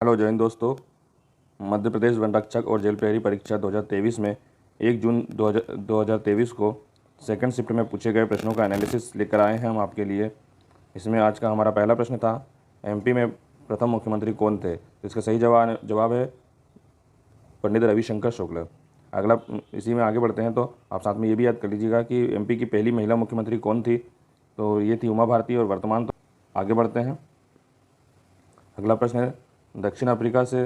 Hello जय हिंद दोस्तों। Madhya Pradesh one रक्षक और जेल प्रहरी परीक्षा 2023 में 1 जून 2023 को सेकंड शिफ्ट में पूछे गए प्रश्नों का एनालिसिस लेकर आए हैं हम आपके लिए। इसमें आज का हमारा पहला प्रश्न था, एमपी में प्रथम मुख्यमंत्री कौन थे? इसका सही जवाब है पंडित रविशंकर शुक्ल। अगला इसी में आगे बढ़ते हैं तो आप साथ में ये भी याद कर लीजिएगा कि एमपी की पहली महिला मुख्यमंत्री कौन थी। तो ये थी उमा भारती। और वर्तमान तो आगे बढ़ते हैं। अगला प्रश्न है, दक्षिण अफ्रीका से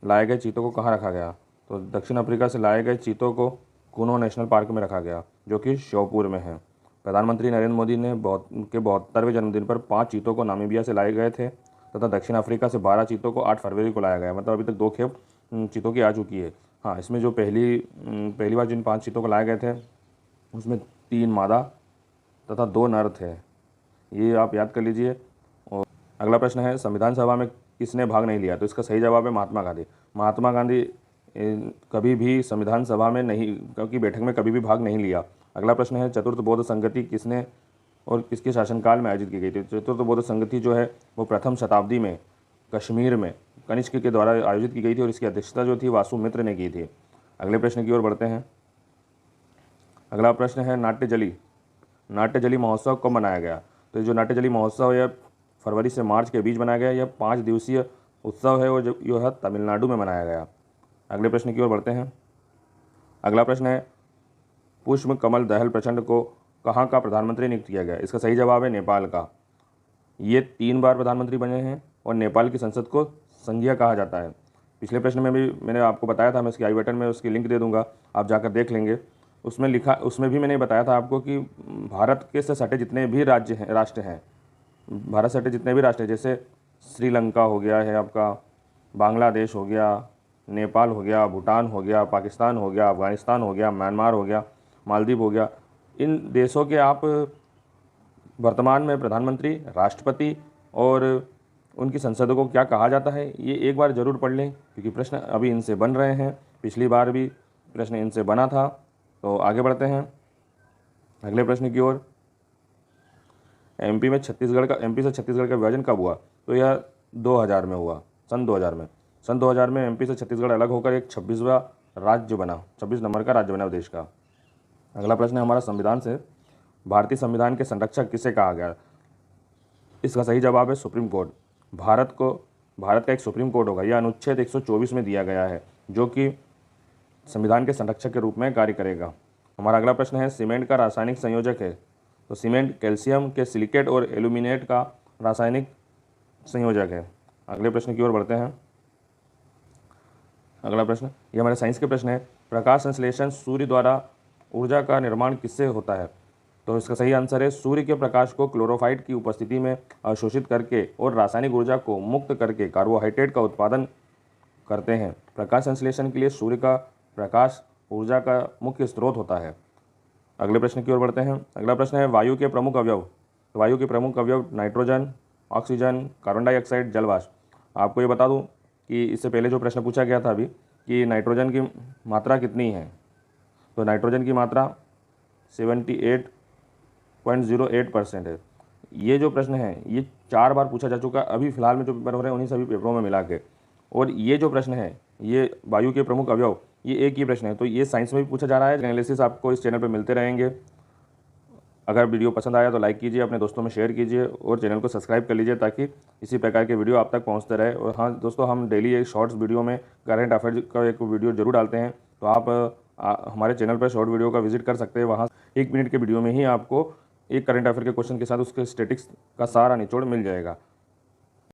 लाए गए चीतों को कहाँ रखा गया? तो दक्षिण अफ्रीका से लाए गए चीतों को कूनो नेशनल पार्क में रखा गया, जो कि श्योपुर में है। प्रधानमंत्री नरेंद्र मोदी ने के 72वें जन्मदिन पर 5 चीतों को नामीबिया से लाए गए थे तथा दक्षिण अफ्रीका से 12 चीतों को 8 फरवरी को लाया गया। मतलब अभी तक 2 खेप चीतों की आ चुकी है। हाँ, इसमें जो पहली बार जिन 5 चीतों को लाए गए थे उसमें 3 मादा तथा 2 नर थे। ये आप याद कर लीजिए। और अगला प्रश्न है, संविधान सभा में किसने भाग नहीं लिया? तो इसका सही जवाब है महात्मा गांधी। महात्मा गांधी कभी भी संविधान सभा में नहीं की बैठक में कभी भी भाग नहीं लिया। अगला प्रश्न है, चतुर्थ बौद्ध संगति किसने और किसके शासनकाल में आयोजित की गई थी? चतुर्थ बौद्ध संगति जो है वो प्रथम शताब्दी में कश्मीर में कनिष्क के द्वारा आयोजित की गई थी और इसकी अध्यक्षता जो थी वासुमित्र ने की थी। अगले प्रश्न की ओर बढ़ते हैं। अगला प्रश्न है, नाट्यजली महोत्सव कब मनाया गया? तो जो नाट्यजली महोत्सव है फरवरी से मार्च के बीच मनाया गया। यह 5 दिवसीय उत्सव है और जो यह तमिलनाडु में मनाया गया। अगले प्रश्न की ओर बढ़ते हैं। अगला प्रश्न है, पुष्प कमल दहल प्रचंड को कहाँ का प्रधानमंत्री नियुक्त किया गया? इसका सही जवाब है नेपाल का। ये 3 बार प्रधानमंत्री बने हैं और नेपाल की संसद को संघीय कहा जाता है। पिछले प्रश्न में भी मैंने आपको बताया था, मैं इसकी आई बटन में उसकी लिंक दे दूंगा, आप जाकर देख लेंगे। उसमें भी मैंने बताया था आपको कि भारत के से सटे जितने भी राष्ट्र हैं, भारत से हटे जितने भी राष्ट्र हैं, जैसे श्रीलंका हो गया है आपका, बांग्लादेश हो गया, नेपाल हो गया, भूटान हो गया, पाकिस्तान हो गया, अफ़गानिस्तान हो गया, म्यांमार हो गया, मालदीव हो गया, इन देशों के आप वर्तमान में प्रधानमंत्री, राष्ट्रपति और उनकी संसदों को क्या कहा जाता है, ये एक बार ज़रूर पढ़ लें क्योंकि प्रश्न अभी इनसे बन रहे हैं। पिछली बार भी प्रश्न इनसे बना था। तो आगे बढ़ते हैं अगले प्रश्न की ओर। एमपी से छत्तीसगढ़ का विभाजन कब हुआ? तो यह 2000 में हुआ, सन 2000 में। सन 2000 में एमपी से छत्तीसगढ़ अलग होकर एक 26वां राज्य बना, 26 नंबर का राज्य बना देश का। अगला प्रश्न है हमारा, संविधान से भारतीय संविधान के संरक्षक किसे कहा गया? इसका सही जवाब है सुप्रीम कोर्ट। भारत का एक सुप्रीम कोर्ट होगा। यह अनुच्छेद 124 में दिया गया है जो कि संविधान के संरक्षक के रूप में कार्य करेगा। हमारा अगला प्रश्न है, सीमेंट का रासायनिक संयोजक है? तो सीमेंट कैल्शियम के सिलिकेट और एल्यूमिनेट का रासायनिक संयोजक है। अगले प्रश्न की ओर बढ़ते हैं। अगला प्रश्न ये हमारे साइंस के प्रश्न है, प्रकाश संश्लेषण सूर्य द्वारा ऊर्जा का निर्माण किससे होता है? तो इसका सही आंसर है, सूर्य के प्रकाश को क्लोरोफाइट की उपस्थिति में अवशोषित करके और रासायनिक ऊर्जा को मुक्त करके कार्बोहाइड्रेट का उत्पादन करते हैं। प्रकाश संश्लेषण के लिए सूर्य का प्रकाश ऊर्जा का मुख्य स्रोत होता है। अगले प्रश्न की ओर बढ़ते हैं। अगला प्रश्न है, वायु के प्रमुख अवयव? तो वायु के प्रमुख अवयव नाइट्रोजन, ऑक्सीजन, कार्बन डाइऑक्साइड, जल वाष्प। आपको ये बता दूं कि इससे पहले जो प्रश्न पूछा गया था अभी कि नाइट्रोजन की मात्रा कितनी है, तो नाइट्रोजन की मात्रा 78.08% है। ये जो प्रश्न है ये 4 बार पूछा जा चुका है अभी फिलहाल में जो पेपर हो रहे हैं उन्हीं सभी पेपरों में मिला के। और ये जो प्रश्न है ये वायु के प्रमुख अवयव, ये एक ही प्रश्न है, तो ये साइंस में भी पूछा जा रहा है। एनालिसिस आपको इस चैनल पर मिलते रहेंगे। अगर वीडियो पसंद आया तो लाइक कीजिए, अपने दोस्तों में शेयर कीजिए और चैनल को सब्सक्राइब कर लीजिए ताकि इसी प्रकार के वीडियो आप तक पहुंचते रहे। और हाँ दोस्तों, हम डेली एक शॉर्ट्स वीडियो में करंट अफेयर्स का एक वीडियो जरूर डालते हैं, तो आप हमारे चैनल पर शॉर्ट वीडियो का विजिट कर सकते हैं। वहाँ 1 मिनट के वीडियो में ही आपको एक करंट अफेयर के क्वेश्चन के साथ उसके स्टैटिक्स का सारा निचोड़ मिल जाएगा।